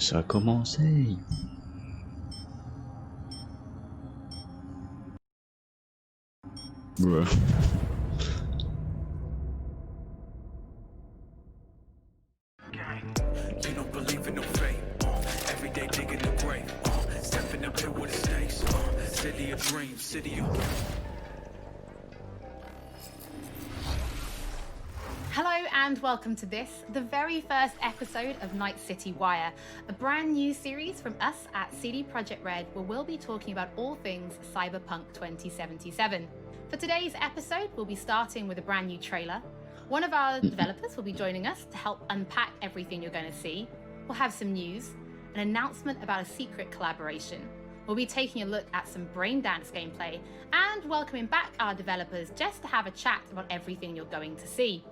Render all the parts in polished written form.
ça a commencé. Ouais. You don't believe in no fate. Every day digging the grave. Stepping up to what it stakes. City of dreams, city of. Hello and welcome to this, the very first episode of Night City Wire, a brand new series from us at CD Projekt Red where we'll be talking about all things Cyberpunk 2077. For today's episode, we'll be starting with a brand new trailer. One of our developers will be joining us to help unpack everything you're going to see. We'll have some news, an announcement about a secret collaboration. We'll be taking a look at some braindance gameplay and welcoming back our developers just to have a chat about everything you're going to see.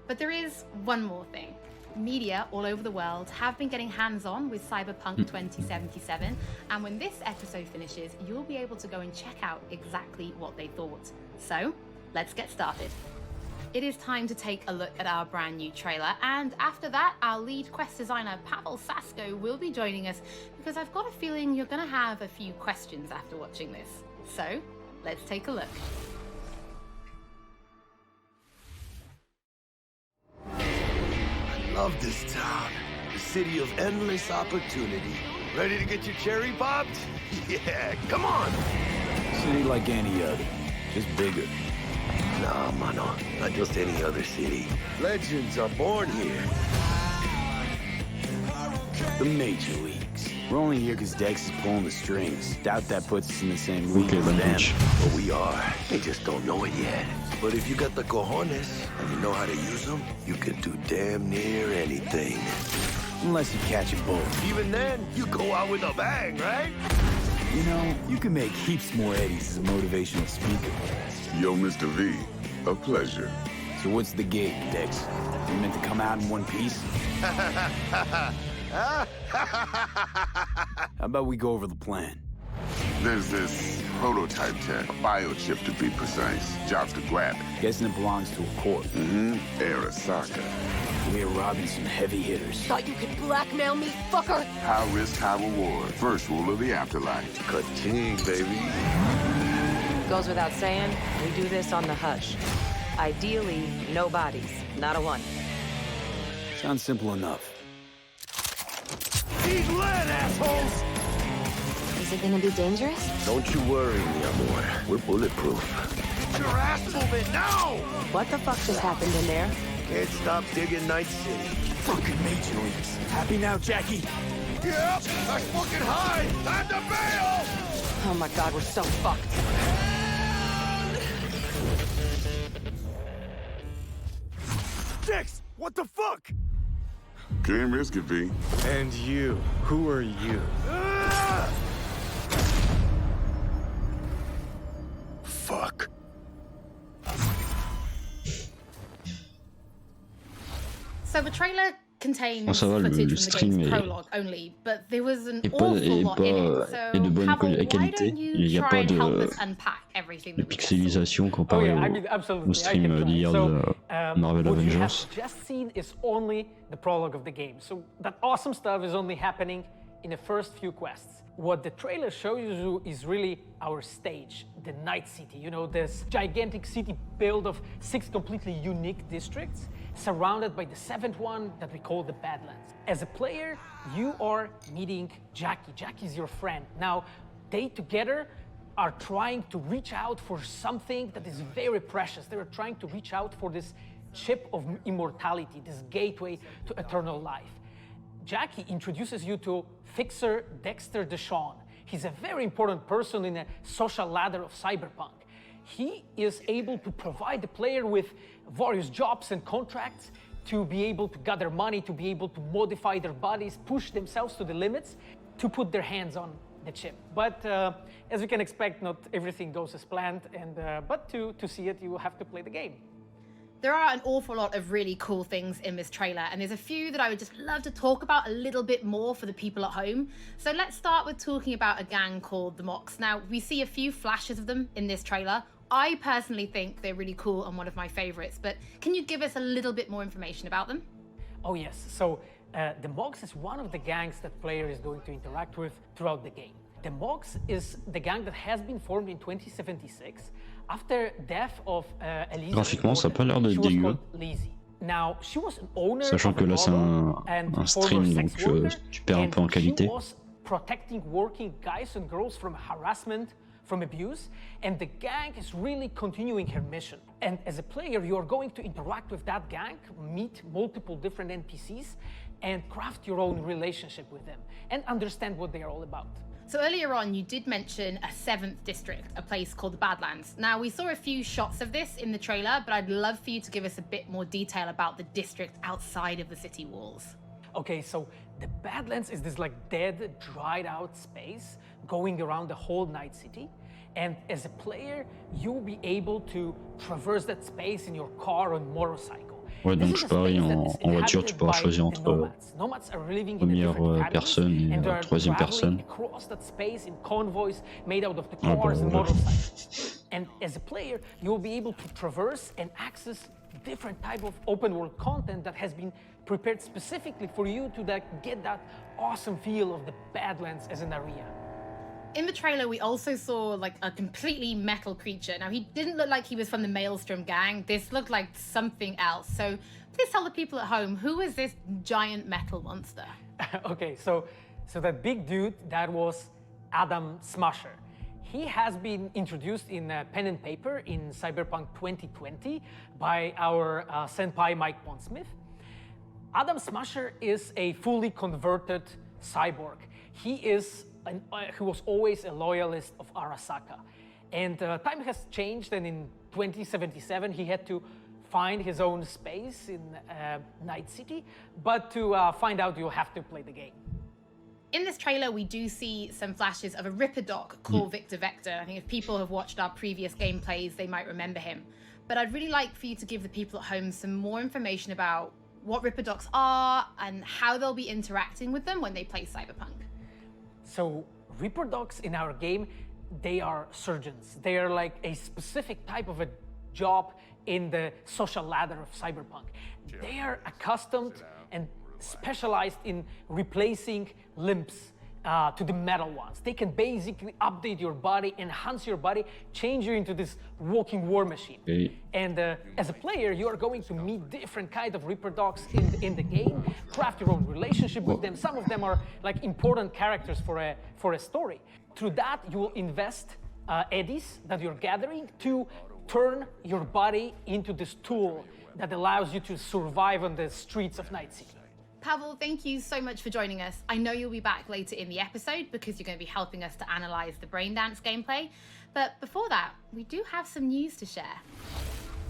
But there is one more thing. Media all over the world have been getting hands-on with Cyberpunk 2077, and when this episode finishes, you'll be able to go and check out exactly what they thought. So, let's get started. It is time to take a look at our brand new trailer, and after that, our lead quest designer Pavel Sasko will be joining us because I've got a feeling you're going to have a few questions after watching this. So, let's take a look. Love this town. The city of endless opportunity. Ready to get your cherry popped? Yeah, come on! City like any other, just bigger. Nah, mano, not just any other city. Legends are born here. The major leagues. We're only here because Dex is pulling the strings. Doubt that puts us in the same league Okay, as them. But we are. They just don't know it yet. But if you got the cojones and you know how to use them, you can do damn near anything. Unless you catch a bullet. Even then, you go out with a bang, right? You know, you can make heaps more eddies as a motivational speaker. Yo, Mr. V, a pleasure. So what's the gig, Dex? You meant to come out in one piece? How about we go over the plan? There's this prototype tech, a biochip to be precise. Job's to grab it. Guessing it belongs to a corp. Arasaka. We're robbing some heavy hitters. Thought you could blackmail me, fucker? High risk, high reward. First rule of the afterlife. Ka-ching, baby. Goes without saying, we do this on the hush. Ideally, no bodies, not a one. Sounds simple enough. Eat lead, assholes! Is it gonna be dangerous? Don't you worry, mi amor. We're bulletproof. Get your ass moving now! What the fuck just happened in there? Can't stop digging Night City. Fucking major leagues. Happy now, Jackie? Yep, that's fucking high! Time to bail! Oh my god, we're so fucked. Dex, what the fuck? Can't risk it, V. And you, who are you? Fuck. So the trailer contains Bon, ça va, le footage from the stream game's est- prologue only, but there was an est pas- awful est lot pas- in it. est de So, bonne Pavel, why qualité. don't Il you y a try pas and help de- us unpack everything de that we just saw? pixelisation comparé au stream d'hier de Marvel What you have Avengers. just seen is only the prologue of the game. So that awesome stuff is only happening in the first few quests. What the trailer shows you is really our stage, the Night City. You know, this gigantic city built of 6 completely unique districts, surrounded by the 7th one that we call the Badlands. As a player, you are meeting Jackie. Jackie's your friend. Now, they together are trying to reach out for something that is very precious. They are trying to reach out for this chip of immortality, this gateway to eternal life. Jackie introduces you to Fixer Dexter Deshawn. He's a very important person in the social ladder of Cyberpunk. He is able to provide the player with various jobs and contracts to be able to gather money, to be able to modify their bodies, push themselves to the limits, to put their hands on the chip. But as you can expect, not everything goes as planned, but to see it, you will have to play the game. There are an awful lot of really cool things in this trailer, and there's a few that I would just love to talk about a little bit more for the people at home. So let's start with talking about a gang called the Mox. Now, we see a few flashes of them in this trailer. I personally think they're really cool and one of my favorites, but can you give us a little bit more information about them? Oh yes, so the Mogs is one of the gangs that player is going to interact with throughout the game. The Mogs is the gang that has been formed in 2076 after death of Elise. Graphiquement, ça a pas l'air d'être dégueu. Now, she was an owner Sachant que là c'est un stream, donc tu perds un peu en qualité. She was protecting working guys and girls from harassment, from abuse, and the gang is really continuing her mission. And as a player, you are going to interact with that gang, meet multiple different NPCs, and craft your own relationship with them, and understand what they are all about. So earlier on, you did mention a 7th district, a place called the Badlands. Now, we saw a few shots of this in the trailer, but I'd love for you to give us a bit more detail about the district outside of the city walls. Okay, so the Badlands is this like dead, dried out space going around the whole Night City. And as a player, you'll be able to traverse that space in your car or motorcycle. Ouais, donc pareil, en voiture, tu pourras choisir entre première personne et troisième personne. Ah bah, voilà. And as a player, you'll be able to traverse and access different type of open world content that has been prepared specifically for you to get that awesome feel of the Badlands as an area. In the trailer, we also saw like a completely metal creature. Now, he didn't look like he was from the Maelstrom gang. This looked like something else. So please tell the people at home, who is this giant metal monster? Okay, so that big dude, that was Adam Smasher. He has been introduced in pen and paper in Cyberpunk 2020 by our senpai Mike Pondsmith. Adam Smasher is a fully converted cyborg. He was always a loyalist of Arasaka. And time has changed, and in 2077 he had to find his own space in Night City, but to find out you'll have to play the game. In this trailer, we do see some flashes of a Ripper Doc called Victor Vector. I think if people have watched our previous gameplays, they might remember him. But I'd really like for you to give the people at home some more information about what Ripper Docs are and how they'll be interacting with them when they play Cyberpunk. So Ripper Docs in our game, they are surgeons. They are like a specific type of a job in the social ladder of Cyberpunk. They are accustomed and specialized in replacing limbs to the metal ones. They can basically update your body, enhance your body, change you into this walking war machine. Okay. And as a player, you are going to meet different kind of Ripper Dogs in the game, craft your own relationship with them. Some of them are like important characters for a story. Through that, you will invest eddies that you're gathering to turn your body into this tool that allows you to survive on the streets of Night City. Pavel, thank you so much for joining us. I know you'll be back later in the episode because you're going to be helping us to analyze the Braindance gameplay. But before that, we do have some news to share.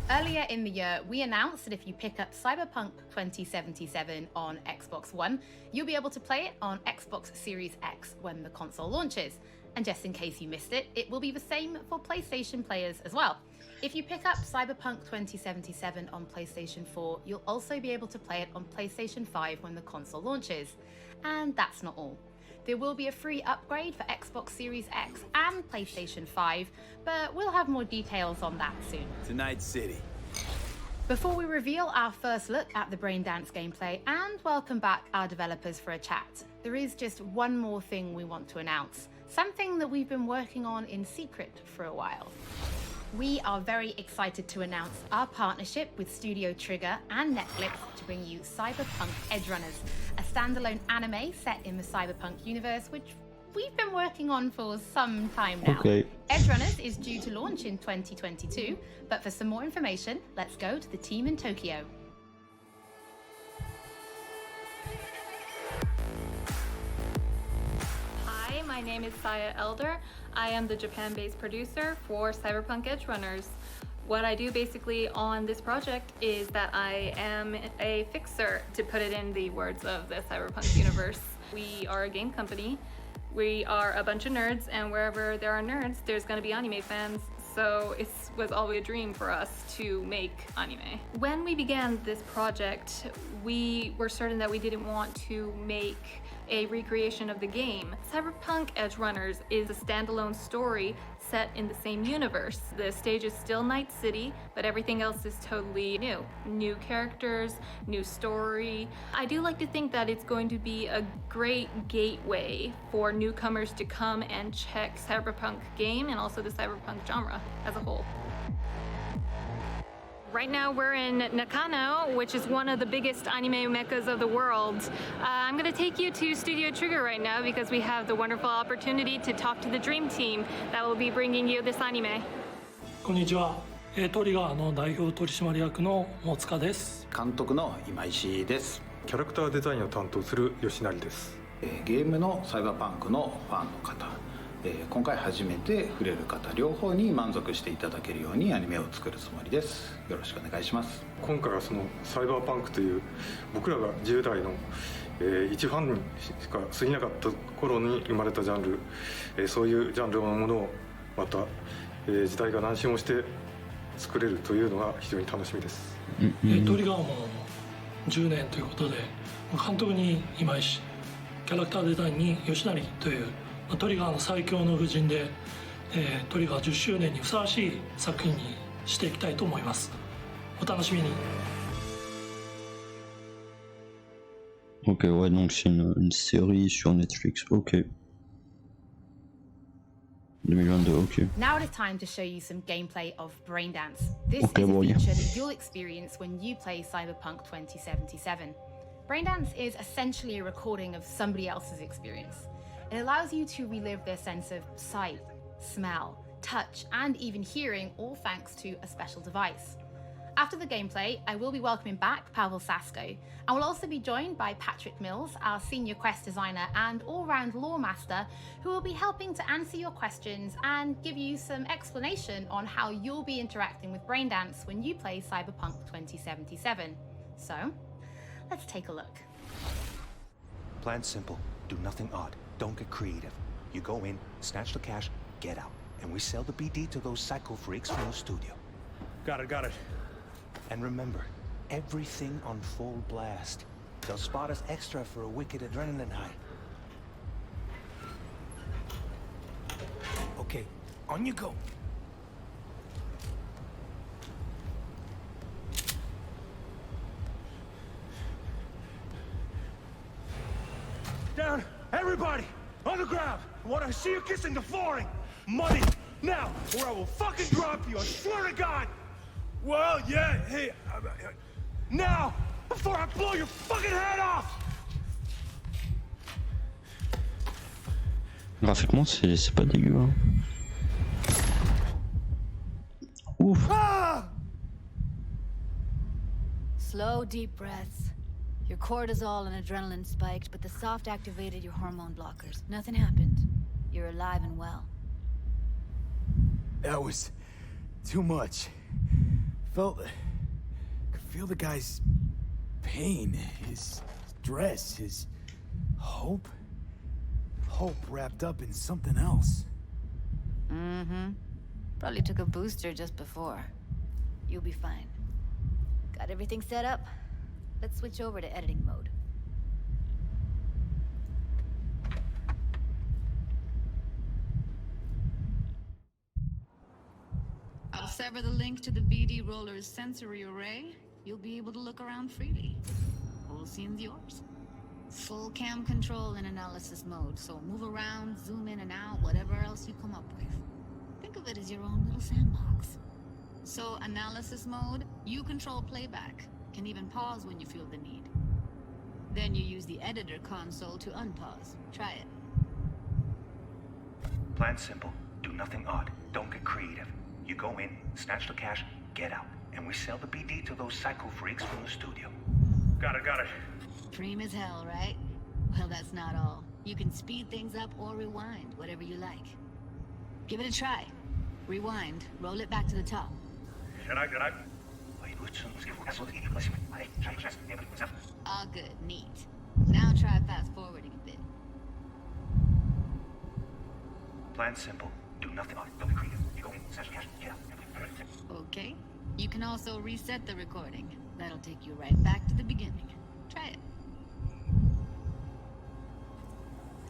Earlier in the year, we announced that if you pick up Cyberpunk 2077 on Xbox One, you'll be able to play it on Xbox Series X when the console launches. And just in case you missed it, it will be the same for PlayStation players as well. If you pick up Cyberpunk 2077 on PlayStation 4, you'll also be able to play it on PlayStation 5 when the console launches. And that's not all. There will be a free upgrade for Xbox Series X and PlayStation 5, but we'll have more details on that soon. To Night City. Before we reveal our first look at the Braindance gameplay and welcome back our developers for a chat, there is just one more thing we want to announce, something that we've been working on in secret for a while. We are very excited to announce our partnership with Studio Trigger and Netflix to bring you Cyberpunk Edgerunners, a standalone anime set in the Cyberpunk universe, which we've been working on for some time now. Okay. Edgerunners is due to launch in 2022, but for some more information, let's go to the team in Tokyo. Hi, my name is Saya Elder. I am the Japan-based producer for Cyberpunk Edgerunners. What I do basically on this project is that I am a fixer, to put it in the words of the Cyberpunk universe. We are a game company. We are a bunch of nerds, and wherever there are nerds, there's going to be anime fans. So it was always a dream for us to make anime. When we began this project, we were certain that we didn't want to make a recreation of the game. Cyberpunk Edge Runners is a standalone story set in the same universe. The stage is still Night City, but everything else is totally new. New characters, new story. I do like to think that it's going to be a great gateway for newcomers to come and check Cyberpunk game and also the Cyberpunk genre as a whole. Right now we're in Nakano, which is one of the biggest anime meccas of the world. I'm going to take you to Studio Trigger right now because we have the wonderful opportunity to talk to the Dream Team that will be bringing you this anime. こんにちは。トリガーの代表取締役の大塚です。監督の今石です。キャラクターデザインを担当する吉成です。ゲームのサイバーパンクのファンの方、今回初めて触れる方両方に満足していただけるようにアニメを作るつもりです。よろしくお願いします。今回はそのサイバーパンクという僕らが10代の一ファンにしか過ぎなかった頃に生まれたジャンル、そういうジャンルのものをまた、時代が何周もして作れるというのが非常に楽しみです。トリガーも10年ということで、監督に今石、キャラクターデザインに吉成というトリガーの最強の夫人で、トリガー10周年にふさわしい作品にしていきたいと思います。お楽しみに。Ok, ouais, donc c'est une série sur Netflix. Ok. 2022, ok. Now it is time to show you some gameplay of Braindance. This is a feature that you'll experience when you play Cyberpunk 2077. Braindance is essentially a recording of somebody else's experience. It allows you to relive their sense of sight, smell, touch, and even hearing, all thanks to a special device. After the gameplay, I will be welcoming back Pavel Sasko, and will also be joined by Patrick Mills, our senior quest designer and all-round lore master, who will be helping to answer your questions and give you some explanation on how you'll be interacting with Braindance when you play Cyberpunk 2077. So, let's take a look. Plan simple, do nothing odd. Don't get creative. You go in, snatch the cash, get out. And we sell the BD to those psycho freaks from the studio. Got it. And remember, everything on full blast. They'll spot us extra for a wicked adrenaline high. Okay, on you go. Down! Everybody! On the ground! I want to see you kissing the flooring! Money! Now! Or I will fucking drop you! I swear to God! Well, yeah, hey... now! Before I blow your fucking head off! Graphiquement, c'est pas dégueu, hein. Ouf! Ah! Slow, deep breaths. Your cortisol and adrenaline spiked, but the soft activated your hormone blockers. Nothing happened. You're alive and well. That was too much. Could feel the guy's pain, his stress, his hope. Hope wrapped up in something else. Mm-hmm. Probably took a booster just before. You'll be fine. Got everything set up? Let's switch over to editing mode. I'll sever the link to the BD Roller's sensory array. You'll be able to look around freely. Whole scene's yours. Full cam control in analysis mode, so move around, zoom in and out, whatever else you come up with. Think of it as your own little sandbox. So analysis mode, you control playback. Can even pause when you feel the need. Then you use the editor console to unpause. Try it. Plan simple, do nothing odd. Don't get creative. You go in, snatch the cash, get out. And we sell the BD to those psycho freaks from the studio. Got it. Dream as hell, right? Well, that's not all. You can speed things up or rewind, whatever you like. Give it a try. Rewind, roll it back to the top. Can I? All good, neat. Now try fast forwarding a bit. Plan simple, do nothing odd. Don't be creative. You go in, snatch the cash, get out. Okay. You can also reset the recording. That'll take you right back to the beginning. Try it.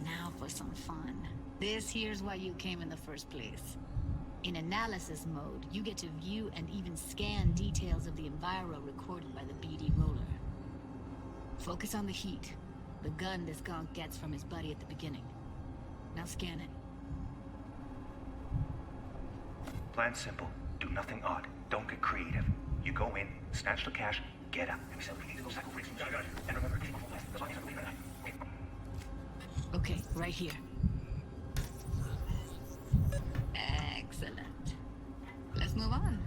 Now for some fun. This here's why you came in the first place. In analysis mode, you get to view and even scan details of the enviro recorded by the BD roller. Focus on the heat, the gun this gonk gets from his buddy at the beginning. Now scan it. Plan simple. Do nothing odd. Don't get creative. You go in, snatch the cash, get out. And we sell the BD to those psycho freaks. And remember, keep a full list. That's all you have to believe in. Okay, right here. Excellent. Let's move on.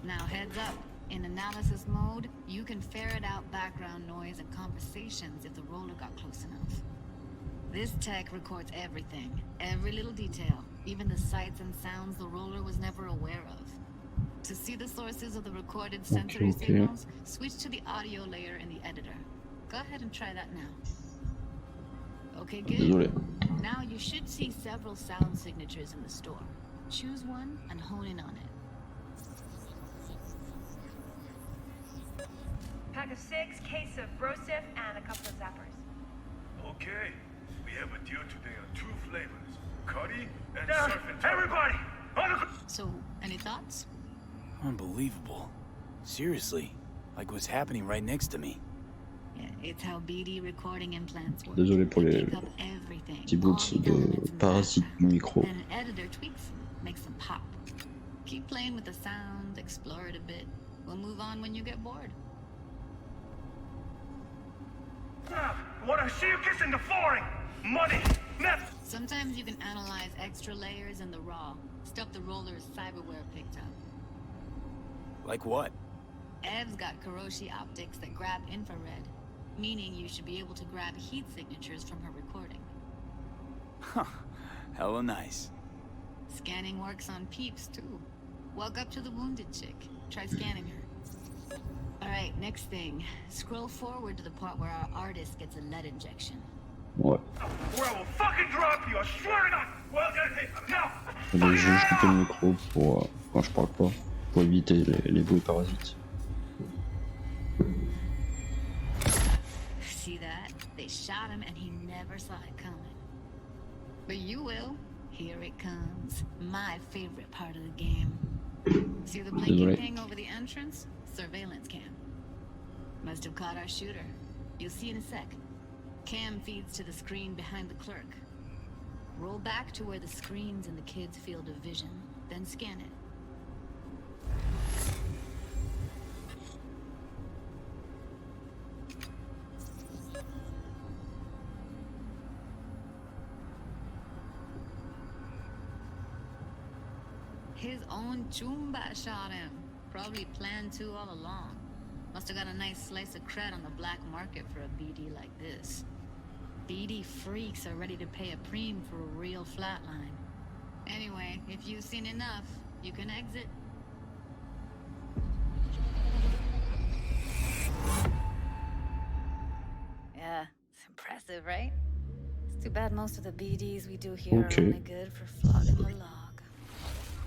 Now heads up. In analysis mode, you can ferret out background noise and conversations if the roller got close enough. This tech records everything, every little detail, even the sights and sounds the roller was never aware of. To see the sources of the recorded sensory signals, switch to the audio layer in the editor. Go ahead and try that now. Okay, good. Désolé. Now you should see several sound signatures in the store. Choose one and hone in on it. Pack of 6, case of Brosif, and a couple of zappers. Okay, we have a deal today on 2 flavors, Cuddy and Surf and Everybody! So, any thoughts? Unbelievable. Seriously, like what's happening right next to me. Yeah, it's how BD recording implants work. Désolé pour les petits bouts de parasites du micro. Then an editor tweaks them, makes them pop. Keep playing with the sound, explore it a bit. We'll move on when you get bored. I wanna see you kissing the flooring! Money! Now! Sometimes you can analyze extra layers in the raw, stuff the roller's cyberware picked up. Like what? Ev's got Kiroshi optics that grab infrared, meaning you should be able to grab heat signatures from her recording. Huh. Hella nice. Scanning works on peeps, too. Walk up to the wounded chick. Try scanning her. Alright, next thing. Scroll forward to the part where our artist gets a lead injection. Ouais. Or I will fucking drop you, I swear to God! Well, hey, now! Je vais couper le micro pour quand je parle pas, pour éviter les bruits parasites. See that? They shot him and he never saw it coming. But you will. Here it comes. My favorite part of the game. See the blinking thing over the entrance? Surveillance cam. Must have caught our shooter. You'll see in a sec. Cam feeds to the screen behind the clerk. Roll back to where the screen's in the kid's field of vision, then scan it. His own Chumba shot him. Probably planned to all along. Must have got a nice slice of cred on the black market for a BD like this. BD freaks are ready to pay a preem for a real flatline. Anyway, if you've seen enough, you can exit. Yeah, it's impressive, right? It's too bad most of the BDs we do here are only good for flogging the log.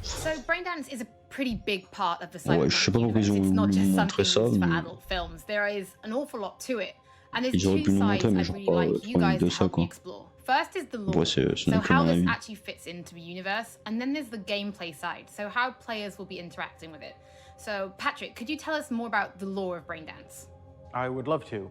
So Braindance is a pretty big part of the Ouais, je sais pas pourquoi ils ont It's not just voulu something montrer ça, used for mais adult films. There is an awful lot to it. And there's ils auraient pu two nous sides montrer, mais I'd genre really pas like 3 you guys minutes de to ça, help me quoi. explore. First is the lore. Ouais, c'est So non plus how mon this avis. actually fits into the universe. And then there's the gameplay side. So how players will be interacting with it. So Patrick, could you tell us more about the lore of Braindance? I would love to.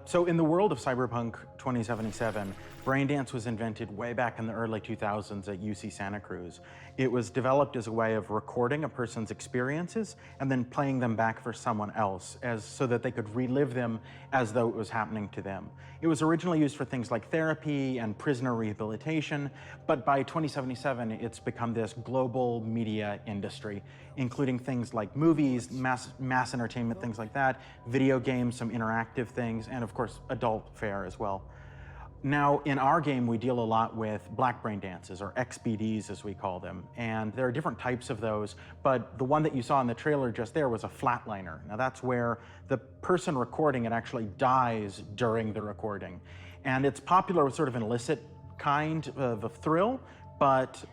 So in the world of Cyberpunk 2077, Braindance was invented way back in the early 2000s at UC Santa Cruz. It was developed as a way of recording a person's experiences and then playing them back for someone else so that they could relive them as though it was happening to them. It was originally used for things like therapy and prisoner rehabilitation, but by 2077, it's become this global media industry, including things like movies, mass entertainment, things like that, video games, some interactive things, and of course, adult fare as well. Now, in our game, we deal a lot with black brain dances, or XBDs as we call them, and there are different types of those, but the one that you saw in the trailer just there was a flatliner. Now that's where the person recording it actually dies during the recording. And it's popular with sort of an illicit kind of a thrill, but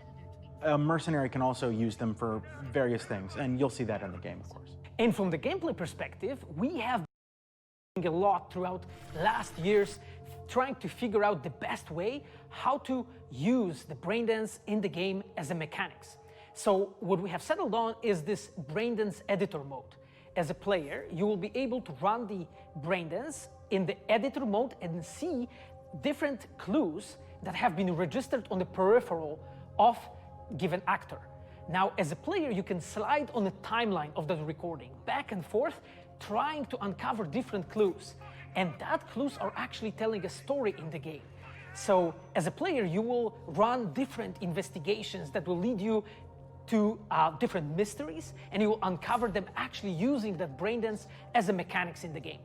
a mercenary can also use them for various things, and you'll see that in the game, of course. And from the gameplay perspective, we have a lot throughout last year's trying to figure out the best way how to use the braindance in the game as a mechanics. So what we have settled on is this braindance editor mode. As a player, you will be able to run the braindance in the editor mode and see different clues that have been registered on the peripheral of given actor. Now, as a player, you can slide on the timeline of that recording, back and forth, trying to uncover different clues. And that clues are actually telling a story in the game. So, as a player, you will run different investigations that will lead you to different mysteries, and you will uncover them actually using that braindance as a mechanics in the game.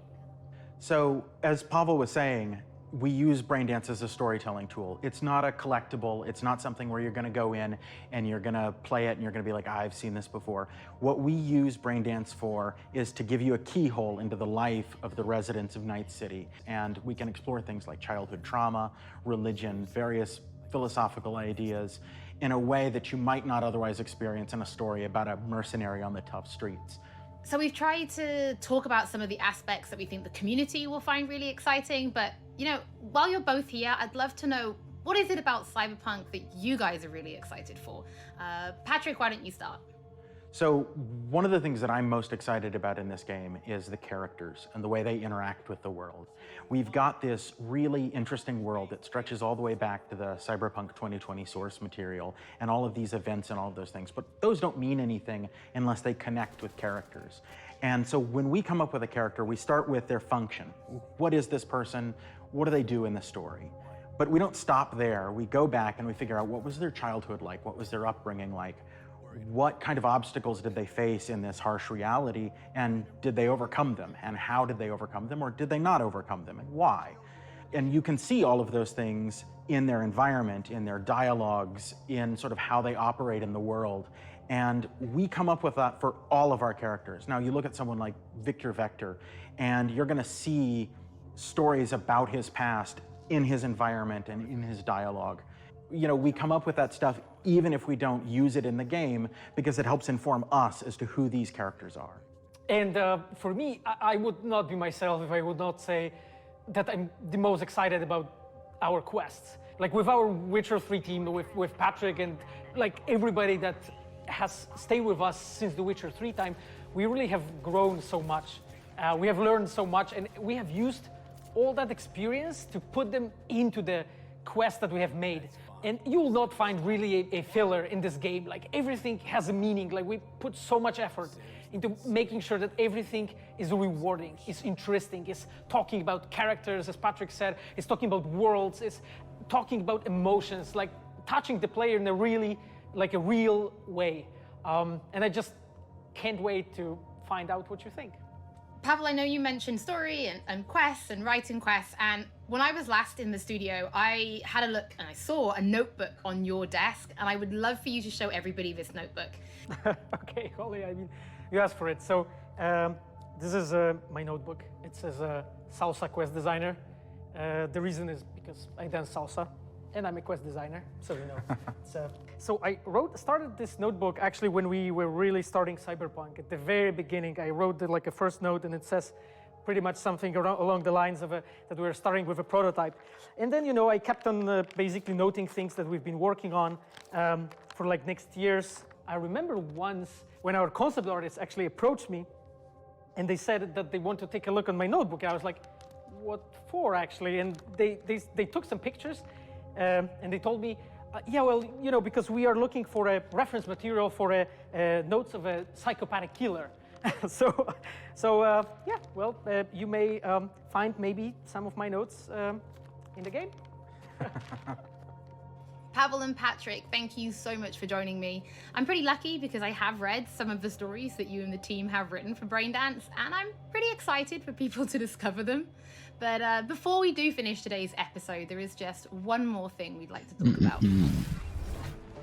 So, as Pavel was saying, we use braindance as a storytelling tool. It's not a collectible. It's not something where you're going to go in and you're going to play it and you're going to be like, I've seen this before. What we use braindance for is to give you a keyhole into the life of the residents of Night City. And we can explore things like childhood trauma, religion, various philosophical ideas in a way that you might not otherwise experience in a story about a mercenary on the tough streets. So we've tried to talk about some of the aspects that we think the community will find really exciting, but you know, while you're both here, I'd love to know, what is it about Cyberpunk that you guys are really excited for? Patrick, why don't you start? So one of the things that I'm most excited about in this game is the characters and the way they interact with the world. We've got this really interesting world that stretches all the way back to the Cyberpunk 2020 source material and all of these events and all of those things, but those don't mean anything unless they connect with characters. And so when we come up with a character, we start with their function. What is this person? What do they do in the story? But we don't stop there. We go back and we figure out, what was their childhood like? What was their upbringing like? What kind of obstacles did they face in this harsh reality, and did they overcome them? And how did they overcome them, or did they not overcome them, and why? And you can see all of those things in their environment, in their dialogues, in sort of how they operate in the world. And we come up with that for all of our characters. Now, you look at someone like Victor Vector, and you're gonna see stories about his past in his environment and in his dialogue. You know, we come up with that stuff even if we don't use it in the game, because it helps inform us as to who these characters are. And for me, I would not be myself if I would not say that I'm the most excited about our quests. Like with our Witcher 3 team, with Patrick and like everybody that has stayed with us since the Witcher 3 time, we really have grown so much. We have learned so much, and we have used all that experience to put them into the quest that we have made. And you will not find really a filler in this game. Like everything has a meaning. Like we put so much effort into making sure that everything is rewarding, is interesting, is talking about characters, as Patrick said, is talking about worlds, is talking about emotions, like touching the player in a really, like a real way. And I just can't wait to find out what you think. Pavel, I know you mentioned story and quests and writing quests, and when I was last in the studio, I had a look and I saw a notebook on your desk, and I would love for you to show everybody this notebook. Okay, Holly, I mean, you asked for it. So this is my notebook. It says Salsa Quest Designer. The reason is because I dance salsa, and I'm a quest designer, so you know. So I started this notebook actually when we were really starting Cyberpunk. At the very beginning, I wrote like a first note, and it says pretty much something along the lines of that we were starting with a prototype. And then, you know, I kept on basically noting things that we've been working on for like next years. I remember once when our concept artists actually approached me, and they said that they want to take a look on my notebook. I was like, what for actually? And they took some pictures, and they told me, yeah, well, you know, because we are looking for a reference material for notes of a psychopathic killer. so yeah, well, you may find maybe some of my notes in the game. Pavel and Patrick, thank you so much for joining me. I'm pretty lucky because I have read some of the stories that you and the team have written for Braindance, and I'm pretty excited for people to discover them. But before we do finish today's episode, there is just one more thing we'd like to talk about.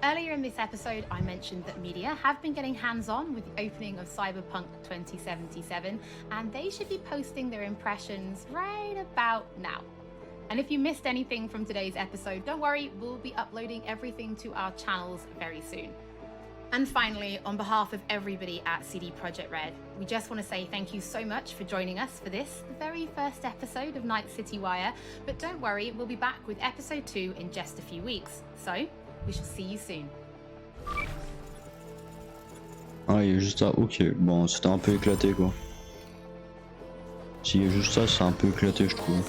Earlier in this episode, I mentioned that media have been getting hands-on with the opening of Cyberpunk 2077, and they should be posting their impressions right about now. And if you missed anything from today's episode, don't worry, we'll be uploading everything to our channels very soon. And finally, on behalf of everybody at CD Projekt Red, we just want to say thank you so much for joining us for this, the very first episode of Night City Wire. But don't worry, we'll be back with episode 2 in just a few weeks. So, we shall see you soon. Ah, il y a juste ça, ok, bon, c'était un peu éclaté quoi. S'il y a juste ça, c'est un peu éclaté, je trouve.